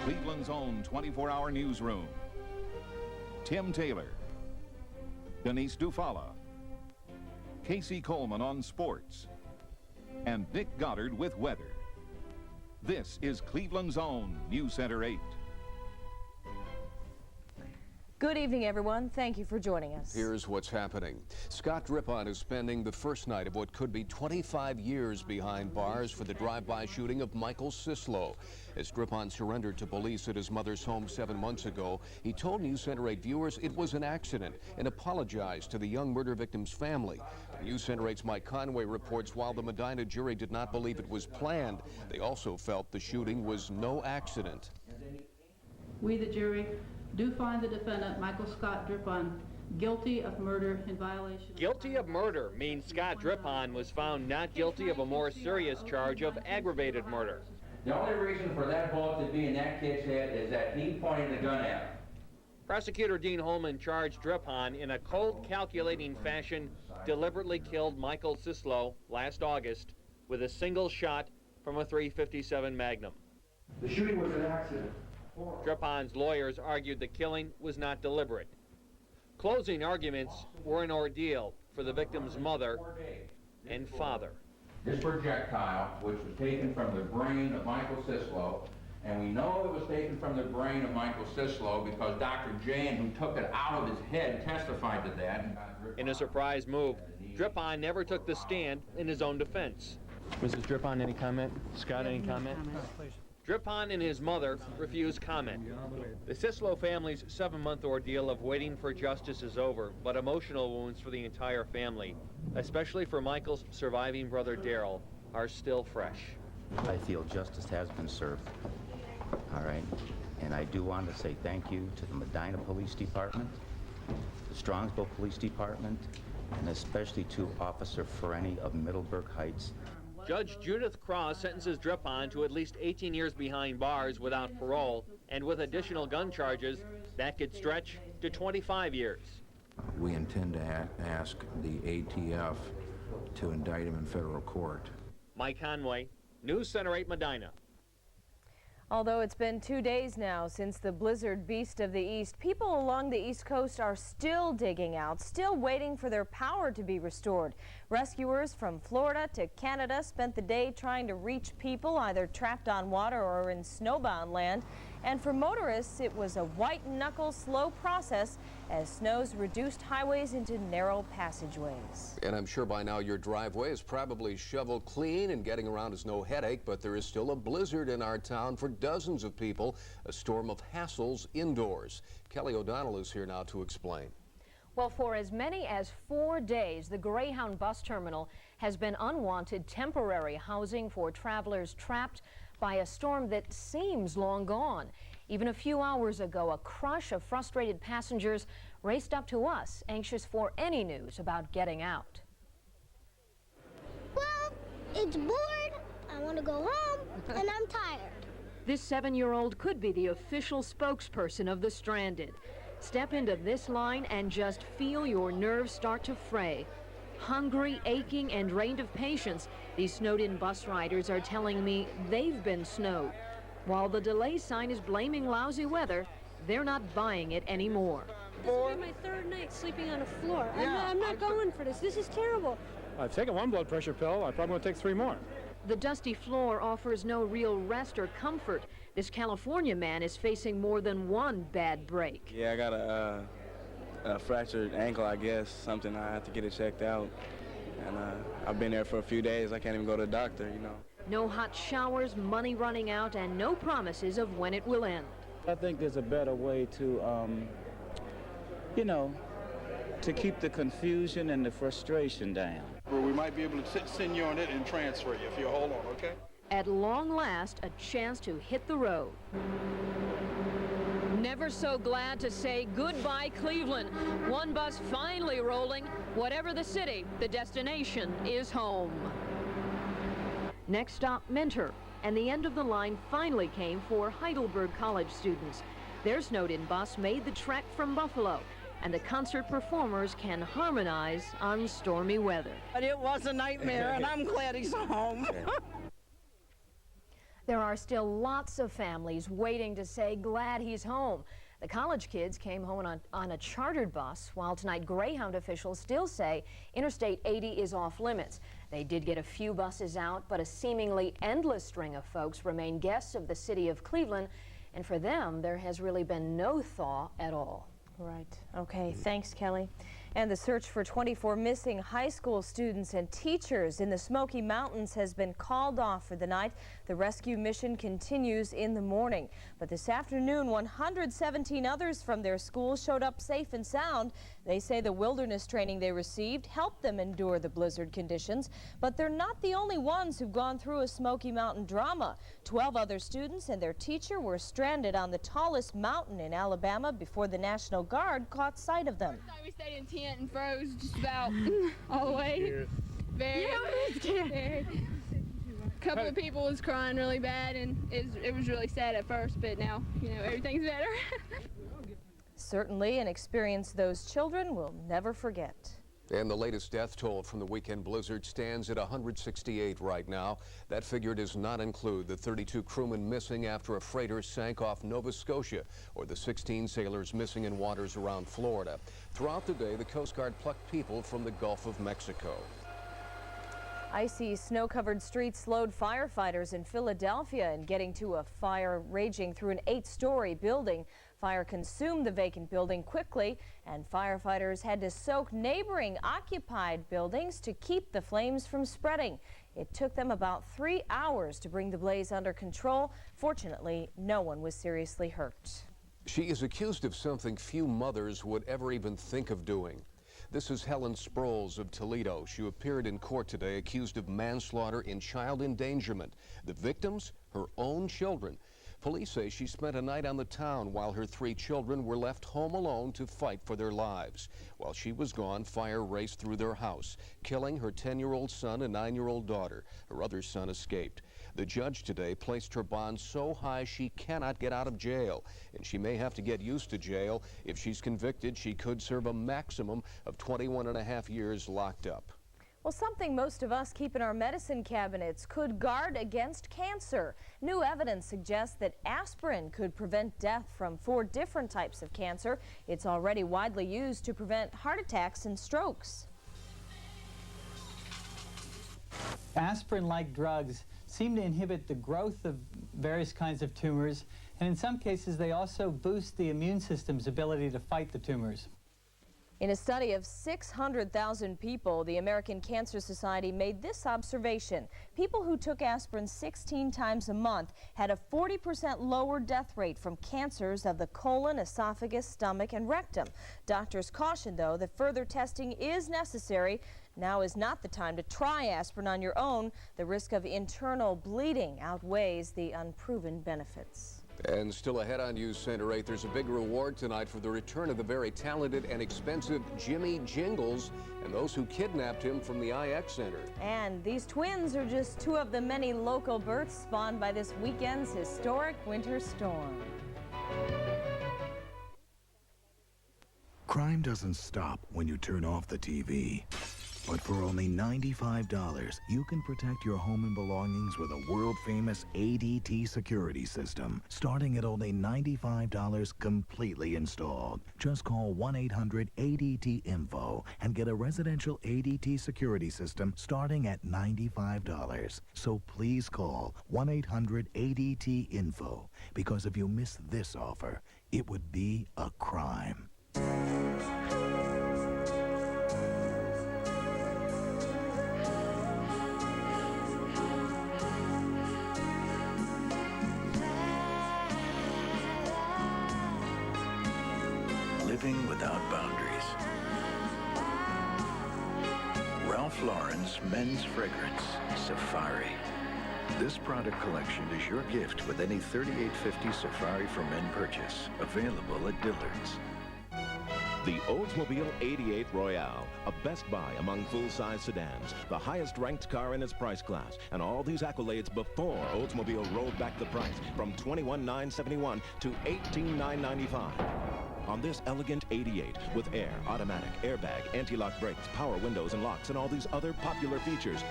Cleveland's own 24-hour newsroom. Tim Taylor, Denise Dufala, Casey Coleman on sports, and Nick Goddard with weather. This is Cleveland's own News Center 8. Good evening, everyone. Thank you for joining us. Here's what's happening. Scott Drippon is spending the first night of what could be 25 years behind bars for the drive-by shooting of Michael Sislo. As Drippon surrendered to police at his mother's home 7 months ago, he told News Center 8 viewers it was an accident and apologized to the young murder victim's family. News Center 8's Mike Conway reports while the Medina jury did not believe it was planned, they also felt the shooting was no accident. We, the jury, do find the defendant, Michael Scott Drippon, guilty of murder in violation. Guilty of murder means Scott Drippon was found not guilty of a more serious charge of aggravated murder. The only reason for that bullet to be in that kid's head is that he pointed the gun at him. Prosecutor Dean Holman charged Drippon in a cold, calculating fashion deliberately killed Michael Sislo last August with a single shot from a .357 Magnum. The shooting was an accident. Drippon's lawyers argued the killing was not deliberate. Closing arguments were an ordeal for the victim's mother and father. This projectile, which was taken from the brain of Michael Sislo, and we know it was taken from the brain of Michael Sislo because Dr. Jane, who took it out of his head, testified to that. In a surprise move, Drippon never took the stand in his own defense. Mrs. Drippon, any comment? Scott, any comment? Drippon and his mother refused comment. The Sislo family's 7-month ordeal of waiting for justice is over, but emotional wounds for the entire family, especially for Michael's surviving brother Daryl, are still fresh. I feel justice has been served. All right. And I do want to say thank you to the Medina Police Department, the Strongsville Police Department, and especially to Officer Fereni of Middleburg Heights. Judge Judith Cross sentences Drippon to at least 18 years behind bars without parole, and with additional gun charges, that could stretch to 25 years. We intend to ask the ATF to indict him in federal court. Mike Conway, News Center 8 Medina. Although it's been 2 days now since the blizzard beast of the east, people along the East Coast are still digging out, still waiting for their power to be restored. Rescuers from Florida to Canada spent the day trying to reach people either trapped on water or in snowbound land. And for motorists, it was a white-knuckle, slow process as snows reduced highways into narrow passageways. And I'm sure by now your driveway is probably shoveled clean and getting around is no headache, but there is still a blizzard in our town for dozens of people, a storm of hassles indoors. Kelly O'Donnell is here now to explain. Well, for as many as 4 days, the Greyhound bus terminal has been unwanted temporary housing for travelers trapped by a storm that seems long gone. Even a few hours ago, a crush of frustrated passengers raced up to us, anxious for any news about getting out. Well, it's bored, I want to go home, and I'm tired. This 7-year-old could be the official spokesperson of the stranded. Step into this line and just feel your nerves start to fray. Hungry, aching, and drained of patience, these snowed-in bus riders are telling me they've been snowed. While the delay sign is blaming lousy weather, they're not buying it anymore. This will be my 3rd night sleeping on a floor. I'm not going for this. This is terrible. I've taken 1 blood pressure pill. I'm probably going to take 3 more. The dusty floor offers no real rest or comfort. This California man is facing more than one bad break. Yeah, I got a fractured ankle, I guess, something. I have to get it checked out. And I've been there for a few days. I can't even go to the doctor, you know. No hot showers, money running out, and no promises of when it will end. I think there's a better way to, to keep the confusion and the frustration down. Well, we might be able to send you on it and transfer you if you hold on, okay? At long last, a chance to hit the road. Never so glad to say goodbye, Cleveland. One bus finally rolling. Whatever the city, the destination is home. Next stop, Mentor, and the end of the line finally came for Heidelberg College students. Their snowed-in bus made the trek from Buffalo, and the concert performers can harmonize on stormy weather. But it was a nightmare, and I'm glad he's home. There are still lots of families waiting to say glad he's home. The college kids came home on a chartered bus, while tonight Greyhound officials still say Interstate 80 is off limits. They did get a few buses out, but a seemingly endless string of folks remain guests of the city of Cleveland, and for them, there has really been no thaw at all. Right. Okay. Thanks, Kelly. And the search for 24 missing high school students and teachers in the Smoky Mountains has been called off for the night. The rescue mission continues in the morning. But this afternoon, 117 others from their school showed up safe and sound. They say the wilderness training they received helped them endure the blizzard conditions. But they're not the only ones who've gone through a Smoky Mountain drama. 12 other students and their teacher were stranded on the tallest mountain in Alabama before the National Guard caught sight of them. We stayed in tent and froze just about all the way. Very scared. A couple of people was crying really bad, and it was really sad at first, but now, you know, everything's better. Certainly an experience those children will never forget. And the latest death toll from the weekend blizzard stands at 168 right now. That figure does not include the 32 crewmen missing after a freighter sank off Nova Scotia, or the 16 sailors missing in waters around Florida. Throughout the day, the Coast Guard plucked people from the Gulf of Mexico. Icy, snow-covered streets slowed firefighters in Philadelphia in getting to a fire raging through an 8-story building. Fire consumed the vacant building quickly, and firefighters had to soak neighboring occupied buildings to keep the flames from spreading. It took them about 3 hours to bring the blaze under control. Fortunately, no one was seriously hurt. She is accused of something few mothers would ever even think of doing. This is Helen Sproles of Toledo. She appeared in court today accused of manslaughter in child endangerment. The victims, her own children. Police say she spent a night on the town while her 3 children were left home alone to fight for their lives. While she was gone, fire raced through their house, killing her 10-year-old son and 9-year-old daughter. Her other son escaped. The judge today placed her bond so high she cannot get out of jail, and she may have to get used to jail. If she's convicted, she could serve a maximum of 21.5 years locked up. Well, something most of us keep in our medicine cabinets could guard against cancer. New evidence suggests that aspirin could prevent death from 4 different types of cancer. It's already widely used to prevent heart attacks and strokes. Aspirin-like drugs seem to inhibit the growth of various kinds of tumors, and in some cases they also boost the immune system's ability to fight the tumors. In a study of 600,000 people, the American Cancer Society made this observation. People who took aspirin 16 times a month had a 40% lower death rate from cancers of the colon, esophagus, stomach, and rectum. Doctors caution, though, that further testing is necessary. Now is not the time to try aspirin on your own. The risk of internal bleeding outweighs the unproven benefits. And still ahead on News Center 8, there's a big reward tonight for the return of the very talented and expensive Jimmy Jingles and those who kidnapped him from the IX Center. And these twins are just 2 of the many local births spawned by this weekend's historic winter storm. Crime doesn't stop when you turn off the TV. But for only $95, you can protect your home and belongings with a world-famous ADT security system, starting at only $95 completely installed. Just call 1-800-ADT-INFO and get a residential ADT security system starting at $95. So please call 1-800-ADT-INFO, because if you miss this offer, it would be a crime. Living without boundaries. Ralph Lauren's men's fragrance, Safari. This product collection is your gift with any $38.50 Safari for Men purchase. Available at Dillard's. The Oldsmobile 88 Royale, a best buy among full-size sedans, the highest-ranked car in its price class, and all these accolades before Oldsmobile rolled back the price from $21,971 to $18,995. on this elegant 88 with air, automatic, airbag, anti-lock brakes, power windows and locks, and all these other popular features.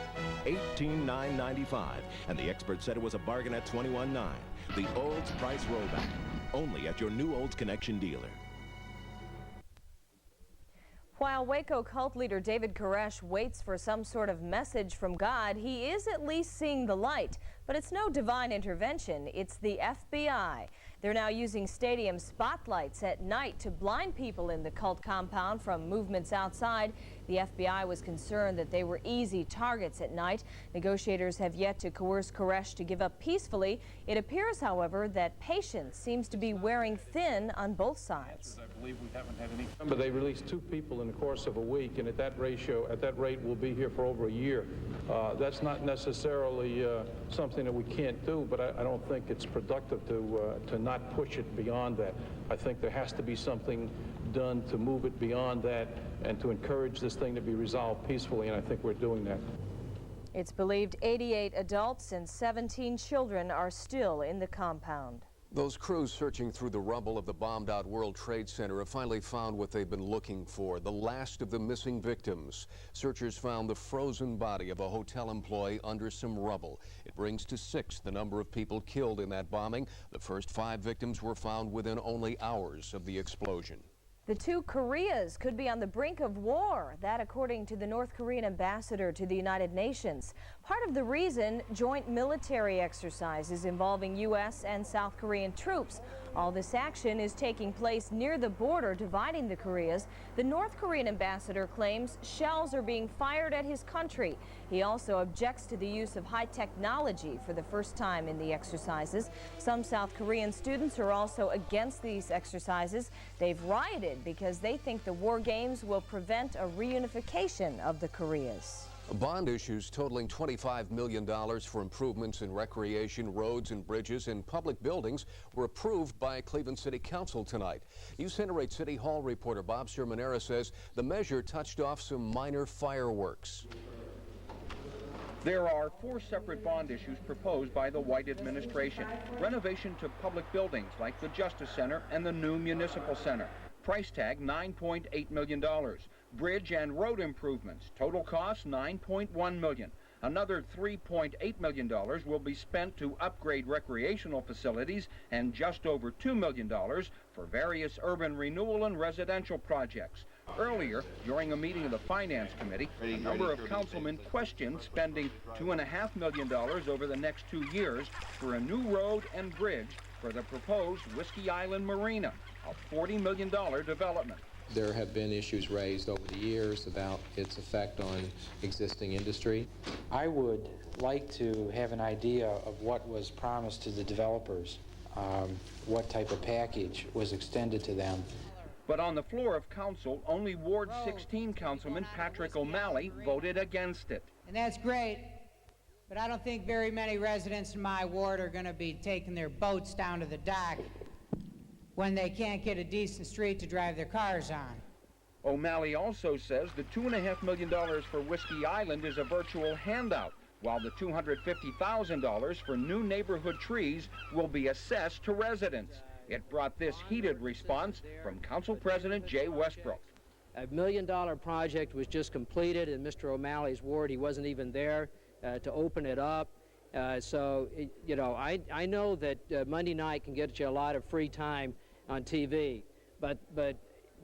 $18,995, and the expert said it was a bargain at $21,900. The Olds price rollback, only at your new Olds Connection dealer. While Waco cult leader David Koresh waits for some sort of message from God, he is at least seeing the light. But it's no divine intervention, it's the FBI. They're now using stadium spotlights at night to blind people in the cult compound from movements outside. The FBI was concerned that they were easy targets at night. Negotiators have yet to coerce Koresh to give up peacefully. It appears, however, that patience seems to be wearing thin on both sides. I believe we haven't had any. But they released 2 people in the course of a week, and at that rate, we'll be here for over a year. That's not necessarily something that we can't do, but I don't think it's productive to not push it beyond that. I think there has to be something done to move it beyond that and to encourage this thing to be resolved peacefully, and I think we're doing that. It's believed 88 adults and 17 children are still in the compound. Those crews searching through the rubble of the bombed-out World Trade Center have finally found what they've been looking for, the last of the missing victims. Searchers found the frozen body of a hotel employee under some rubble. It brings to 6 the number of people killed in that bombing. The first 5 victims were found within only hours of the explosion. The 2 Koreas could be on the brink of war, that according to the North Korean ambassador to the United Nations. Part of the reason, joint military exercises involving U.S. and South Korean troops. All this action is taking place near the border dividing the Koreas. The North Korean ambassador claims shells are being fired at his country. He also objects to the use of high technology for the first time in the exercises. Some South Korean students are also against these exercises. They've rioted because they think the war games will prevent a reunification of the Koreas. Bond issues totaling $25 million for improvements in recreation, roads and bridges and public buildings were approved by Cleveland City Council tonight. News Center 8 City Hall reporter Bob Sermonera says the measure touched off some minor fireworks. There are 4 separate bond issues proposed by the White administration. Renovation to public buildings like the Justice Center and the new Municipal Center. Price tag $9.8 million. Bridge and road improvements. Total cost $9.1 million. Another $3.8 million will be spent to upgrade recreational facilities and just over $2 million for various urban renewal and residential projects. Earlier, during a meeting of the Finance Committee, a number of councilmen questioned spending $2.5 million over the next 2 years for a new road and bridge for the proposed Whiskey Island Marina, a $40 million development. There have been issues raised over the years about its effect on existing industry. I would like to have an idea of what was promised to the developers, what type of package was extended to them. But on the floor of council, only Ward 16 Councilman Patrick O'Malley voted against it. And that's great, but I don't think very many residents in my ward are going to be taking their boats down to the dock when they can't get a decent street to drive their cars on. O'Malley also says the $2.5 million for Whiskey Island is a virtual handout, while the $250,000 for new neighborhood trees will be assessed to residents. It brought this heated response from Council President Jay Westbrook. A $1 million project was just completed in Mr. O'Malley's ward. He wasn't even there to open it up. You know, I know that Monday night can get you a lot of free time on TV, but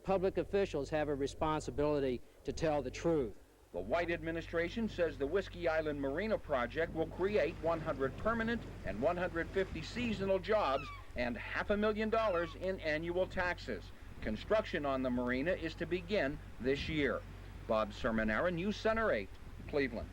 public officials have a responsibility to tell the truth. The White administration says the Whiskey Island Marina project will create 100 permanent and 150 seasonal jobs and $500,000 in annual taxes. Construction on the marina is to begin this year. Bob Sermonera, News Center 8, Cleveland.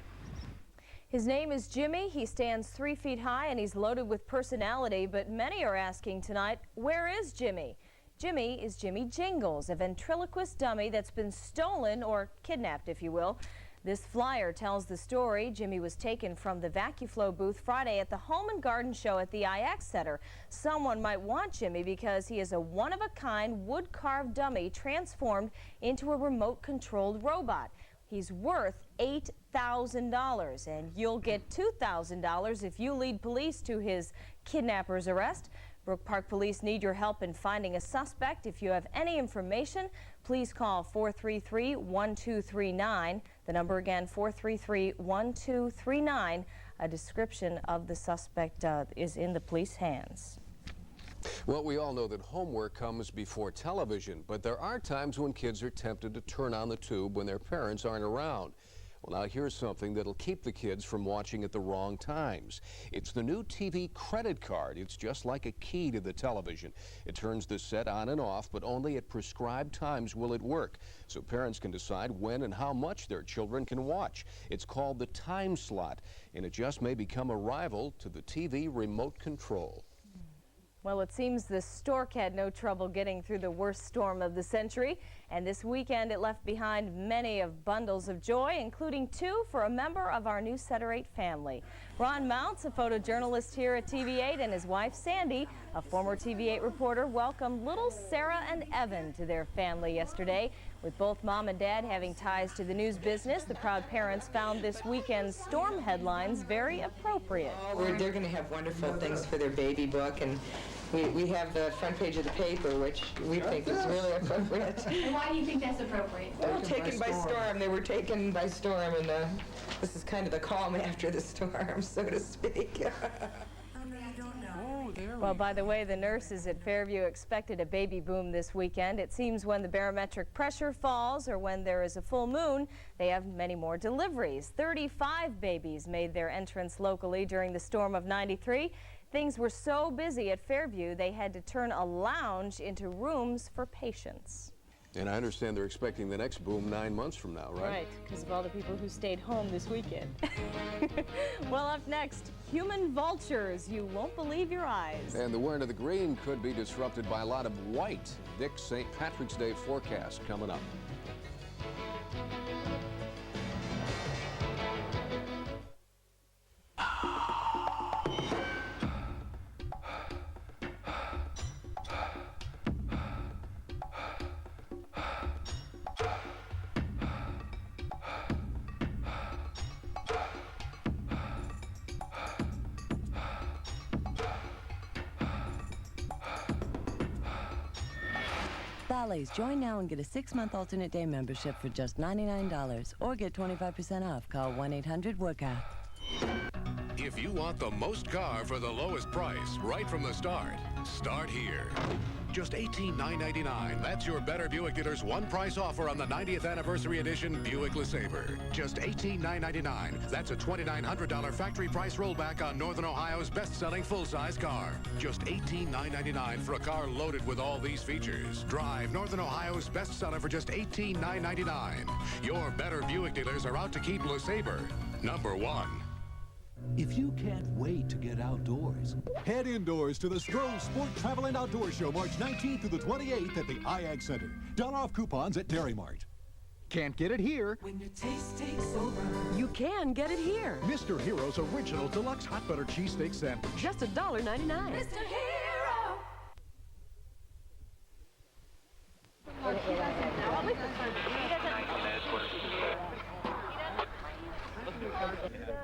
His name is Jimmy. He stands 3 feet high and he's loaded with personality, but many are asking tonight, where is Jimmy? Jimmy is Jimmy Jingles, a ventriloquist dummy that's been stolen or kidnapped, if you will. This flyer tells the story. Jimmy was taken from the VacuFlow booth Friday at the Home and Garden Show at the IX Center. Someone might want Jimmy because he is a one-of-a-kind wood-carved dummy transformed into a remote-controlled robot. He's worth $8,000, and you'll get $2,000 if you lead police to his kidnapper's arrest. Brook Park Police need your help in finding a suspect. If you have any information, please call 433-1239. The number again, 433-1239. A description of the suspect is in the police hands. Well, we all know that homework comes before television, but there are times when kids are tempted to turn on the tube when their parents aren't around. Well, now here's something that'll keep the kids from watching at the wrong times. It's the new TV credit card. It's just like a key to the television. It turns the set on and off, but only at prescribed times will it work, so parents can decide when and how much their children can watch. It's called the time slot, and it just may become a rival to the TV remote control. Well, it seems the stork had no trouble getting through the worst storm of the century, and this weekend it left behind many of bundles of joy, including 2 for a member of our new Center 8 family. Ron Mounts, a photojournalist here at TV8, and his wife Sandy, a former TV8 reporter, welcomed little Sarah and Evan to their family yesterday. With both mom and dad having ties to the news business, the proud parents found this weekend's storm headlines very appropriate. They're going to have wonderful things for their baby book, and we have the front page of the paper, which we think is really appropriate. And why do you think that's appropriate? Well, taken by storm. They were taken by storm, and this is kind of the calm after the storm, so to speak. Well, by the way, the nurses at Fairview expected a baby boom this weekend. It seems when the barometric pressure falls or when there is a full moon, they have many more deliveries. 35 babies made their entrance locally during the storm of '93. Things were so busy at Fairview, they had to turn a lounge into rooms for patients. And I understand they're expecting the next boom 9 months from now, right? Right, because of all the people who stayed home this weekend. Well, up next, human vultures. You won't believe your eyes. And the wearing of the green could be disrupted by a lot of white. Dick's St. Patrick's Day forecast coming up. Bally's. Join now and get a 6-month alternate day membership for just $99 or get 25% off. Call 1-800-WORKOUT. If you want the most car for the lowest price right from the start, start here. Just $18,999. That's your Better Buick dealer's one-price offer on the 90th anniversary edition Buick LeSabre. Just $18,999. That's a $2,900 factory price rollback on Northern Ohio's best-selling full-size car. Just $18,999 for a car loaded with all these features. Drive Northern Ohio's bestseller for just $18,999. Your Better Buick dealers are out to keep LeSabre #1. If you can't wait to get outdoors, head indoors to the Stroh Sport Travel and Outdoor Show March 19th through the 28th at the IAG Center. $1 coupons at Dairy Mart. Can't get it here? When your taste takes over, you can get it here. Mr. Hero's Original Deluxe Hot Butter Cheesesteak Sandwich. Just $1.99. Mr. Hero.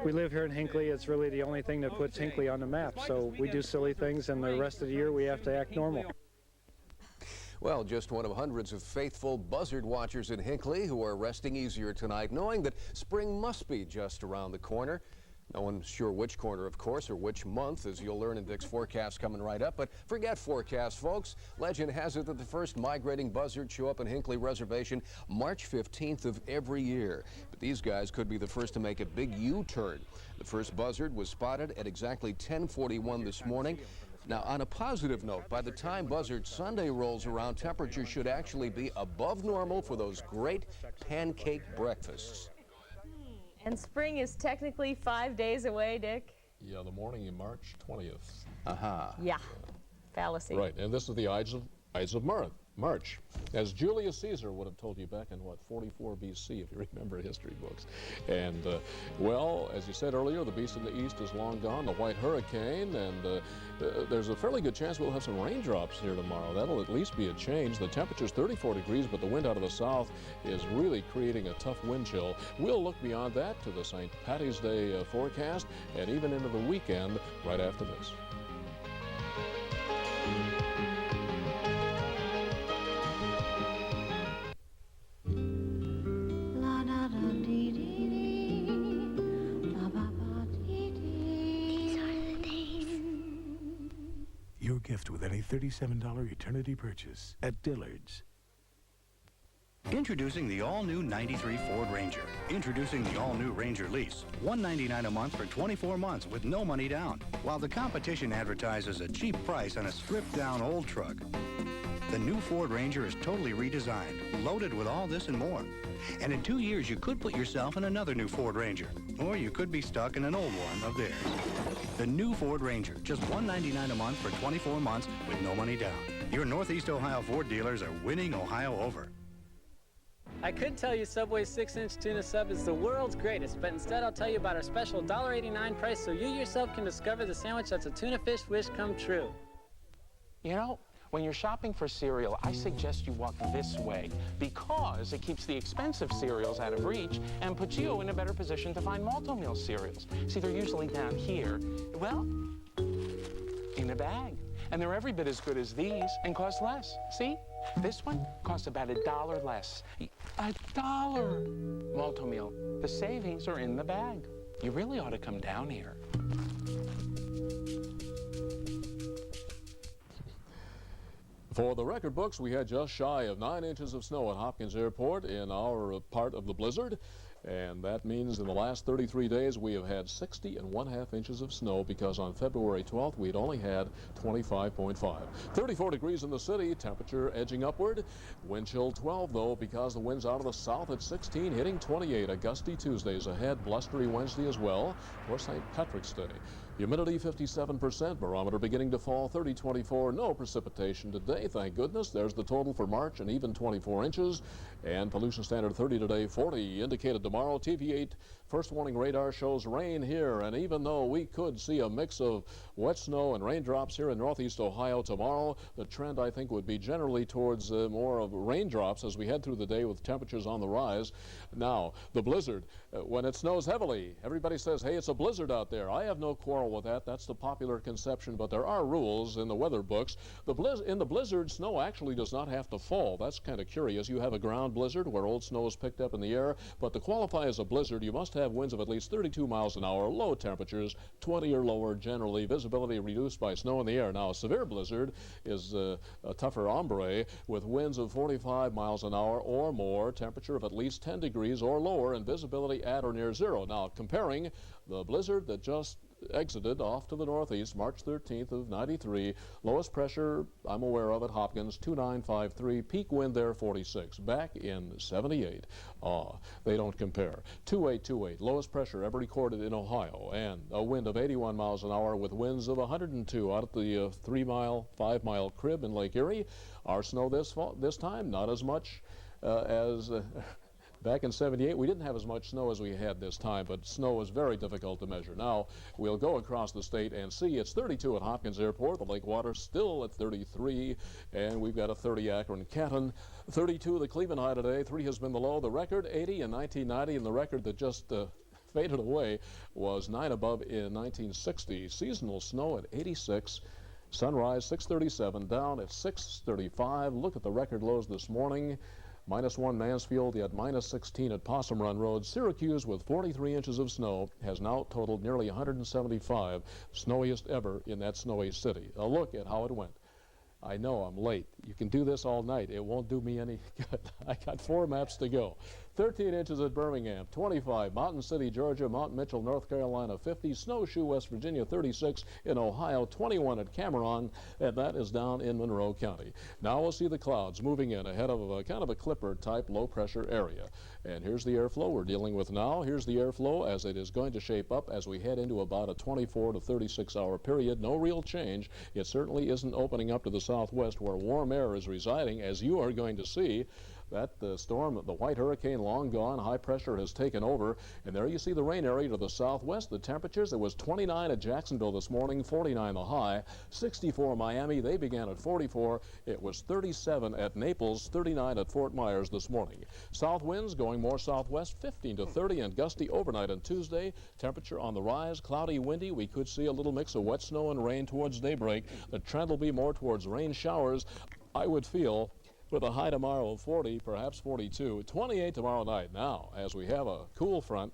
We live here in Hinckley. It's really the only thing that puts Hinckley on the map. So we do silly things, and the rest of the year we have to act normal. Well, just one of hundreds of faithful buzzard watchers in Hinckley who are resting easier tonight, knowing that spring must be just around the corner. No one's sure which corner, of course, or which month, as you'll learn in Dick's forecast coming right up. But forget forecast, folks. Legend has it that the first migrating buzzards show up in Hinckley Reservation March 15th of every year. But these guys could be the first to make a big U-turn. The first buzzard was spotted at exactly 10:41 this morning. Now, on a positive note, by the time Buzzard Sunday rolls around, temperatures should actually be above normal for those great pancake breakfasts. And spring is technically 5 days away, Dick. Yeah, the morning of March 20th. Aha. Yeah, fallacy. Right, and this is the Ides of March, as Julius Caesar would have told you back in, 44 BC, if you remember history books. And, well, as you said earlier, the beast in the east is long gone, the white hurricane, and there's a fairly good chance we'll have some raindrops here tomorrow. That'll at least be a change. The temperature's 34 degrees, but the wind out of the south is really creating a tough wind chill. We'll look beyond that to the St. Patty's Day forecast and even into the weekend right after this. gift with any $37 Eternity purchase at Dillard's. Introducing the all-new 93 Ford Ranger. Introducing the all-new Ranger Lease. $199 a month for 24 months with no money down. While the competition advertises a cheap price on a stripped-down old truck, the new Ford Ranger is totally redesigned, loaded with all this and more. And in 2 years, you could put yourself in another new Ford Ranger. Or you could be stuck in an old one of theirs. The new Ford Ranger, just $199 a month for 24 months with no money down. Your Northeast Ohio Ford dealers are winning Ohio over. I could tell you Subway's 6-inch tuna sub is the world's greatest, but instead I'll tell you about our special $1.89 price so you yourself can discover the sandwich that's a tuna fish wish come true. You know, when you're shopping for cereal, I suggest you walk this way because it keeps the expensive cereals out of reach and puts you in a better position to find multi-meal cereals. See, they're usually down here, well, in a bag. And they're every bit as good as these and cost less. See? This one costs about $1 less. $1! Multi-meal. The savings are in the bag. You really ought to come down here. For the record books, we had just shy of 9 inches of snow at Hopkins Airport in our part of the blizzard. And that means in the last 33 days we have had 60.5 inches of snow because on February 12th we'd only had 25.5. 34 degrees in the city, temperature edging upward. Wind chill 12 though because the wind's out of the south at 16, hitting 28. A gusty Tuesday's ahead, blustery Wednesday as well for St. Patrick's Day. Humidity 57%, barometer beginning to fall 30-24. No precipitation today, thank goodness. There's the total for March, an even 24 inches. And pollution standard 30 today, 40 indicated tomorrow. TV8 first warning radar shows rain here. And even though we could see a mix of wet snow and raindrops here in northeast Ohio tomorrow, the trend I think would be generally towards more of raindrops as we head through the day with temperatures on the rise. Now, the blizzard, when it snows heavily, everybody says, hey, it's a blizzard out there. I have no quarrel with that. That's the popular conception, but there are rules in the weather books. In the blizzard, snow actually does not have to fall. That's kind of curious. You have a ground blizzard where old snow is picked up in the air, but to qualify as a blizzard, you must have winds of at least 32 miles an hour, low temperatures, 20 or lower generally, visibility reduced by snow in the air. Now, a severe blizzard is a tougher hombre with winds of 45 miles an hour or more, temperature of at least 10 degrees or lower, and visibility at or near zero. Now, comparing the blizzard that just exited off to the northeast March 13th of 93. Lowest pressure I'm aware of at Hopkins, 2953. Peak wind there 46. Back in 78. They don't compare. 2828. Lowest pressure ever recorded in Ohio, and a wind of 81 miles an hour with winds of 102 out at the 3-mile, 5-mile crib in Lake Erie. Our snow this time, not as much as back in 78, we didn't have as much snow as we had this time, but snow is very difficult to measure. Now, we'll go across the state and see. It's 32 at Hopkins Airport. The lake water still at 33, and we've got a 30 Akron-Canton. 32 the Cleveland high today. 3 has been the low. The record, 80 in 1990, and the record that just faded away was 9 above in 1960. Seasonal snow at 86. Sunrise 637, down at 635. Look at the record lows this morning. -1 Mansfield, yet -16 at Possum Run Road. Syracuse, with 43 inches of snow, has now totaled nearly 175, snowiest ever in that snowy city. A look at how it went. I know I'm late. You can do this all night. It won't do me any good. I got 4 maps to go. 13 inches at Birmingham, 25, Mountain City, Georgia, Mount Mitchell, North Carolina, 50, Snowshoe, West Virginia, 36, in Ohio, 21 at Cameron, and that is down in Monroe County. Now we'll see the clouds moving in ahead of a kind of a Clipper-type low-pressure area. And here's the airflow we're dealing with now. Here's the airflow as it is going to shape up as we head into about a 24 to 36-hour period. No real change. It certainly isn't opening up to the southwest where warm air is residing, as you are going to see. That storm, the white hurricane, long gone. High pressure has taken over. And there you see the rain area to the southwest. The temperatures, it was 29 at Jacksonville this morning, 49 the high. 64 Miami, they began at 44. It was 37 at Naples, 39 at Fort Myers this morning. South winds going more southwest, 15 to 30, and gusty overnight on Tuesday. Temperature on the rise, cloudy, windy. We could see a little mix of wet snow and rain towards daybreak. The trend will be more towards rain showers. I would feel with a high tomorrow of 40, perhaps 42, 28 tomorrow night. Now, as we have a cold front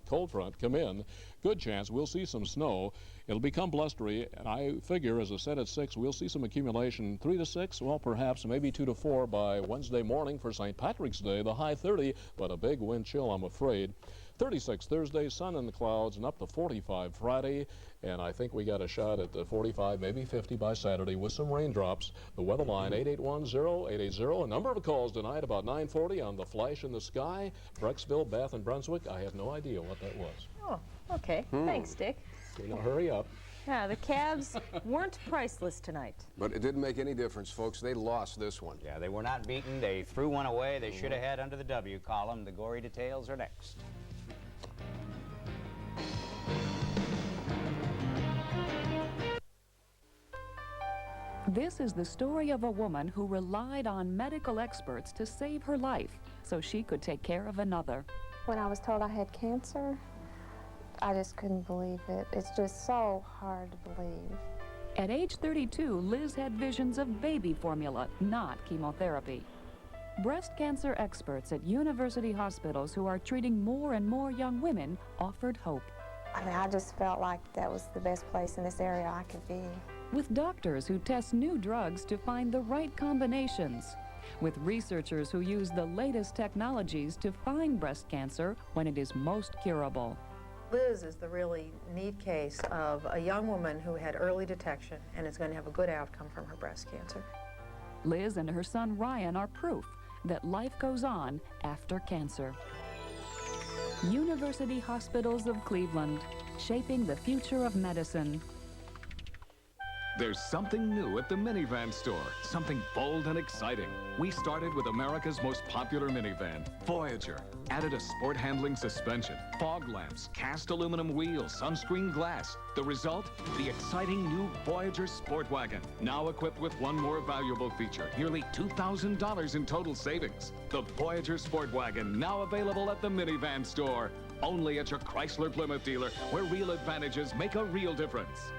come in, good chance we'll see some snow. It'll become blustery, and I figure, as I said, at 6, we'll see some accumulation. 3 to 6, well, perhaps maybe 2 to 4 by Wednesday morning for St. Patrick's Day. The high 30, but a big wind chill, I'm afraid. 36 Thursday, sun in the clouds, and up to 45 Friday. And I think we got a shot at 45, maybe 50 by Saturday with some raindrops. The weather line, 881-0880. A number of calls tonight about 9:40 on the flash in the sky. Brecksville, Bath, and Brunswick. I have no idea what that was. Oh, okay. Thanks, Dick. Now hurry up. Yeah, the Cavs weren't priceless tonight. But it didn't make any difference, folks. They lost this one. Yeah, they were not beaten. They threw one away they should have had under the W column. The gory details are next. This is the story of a woman who relied on medical experts to save her life so she could take care of another. When I was told I had cancer, I just couldn't believe it. It's just so hard to believe. At age 32, Liz had visions of baby formula, not chemotherapy. Breast cancer experts at university hospitals who are treating more and more young women offered hope. I mean, I just felt like that was the best place in this area I could be. With doctors who test new drugs to find the right combinations. With researchers who use the latest technologies to find breast cancer when it is most curable. Liz is the really neat case of a young woman who had early detection and is going to have a good outcome from her breast cancer. Liz and her son Ryan are proof that life goes on after cancer. University Hospitals of Cleveland, shaping the future of medicine. There's something new at the minivan store, something bold and exciting. We started with America's most popular minivan, Voyager. Added a sport handling suspension, fog lamps, cast aluminum wheels, sunscreen glass. The result? The exciting new Voyager Sport Wagon. Now equipped with one more valuable feature, nearly $2,000 in total savings. The Voyager Sport Wagon, now available at the minivan store. Only at your Chrysler Plymouth dealer, where real advantages make a real difference.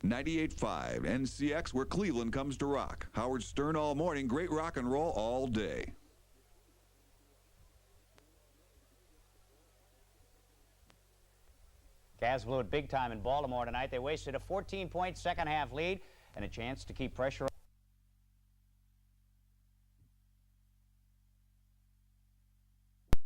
98.5 NCX, where Cleveland comes to rock. Howard Stern all morning, great rock and roll all day. Cavs blew it big time in Baltimore tonight. They wasted a 14-point second-half lead and a chance to keep pressure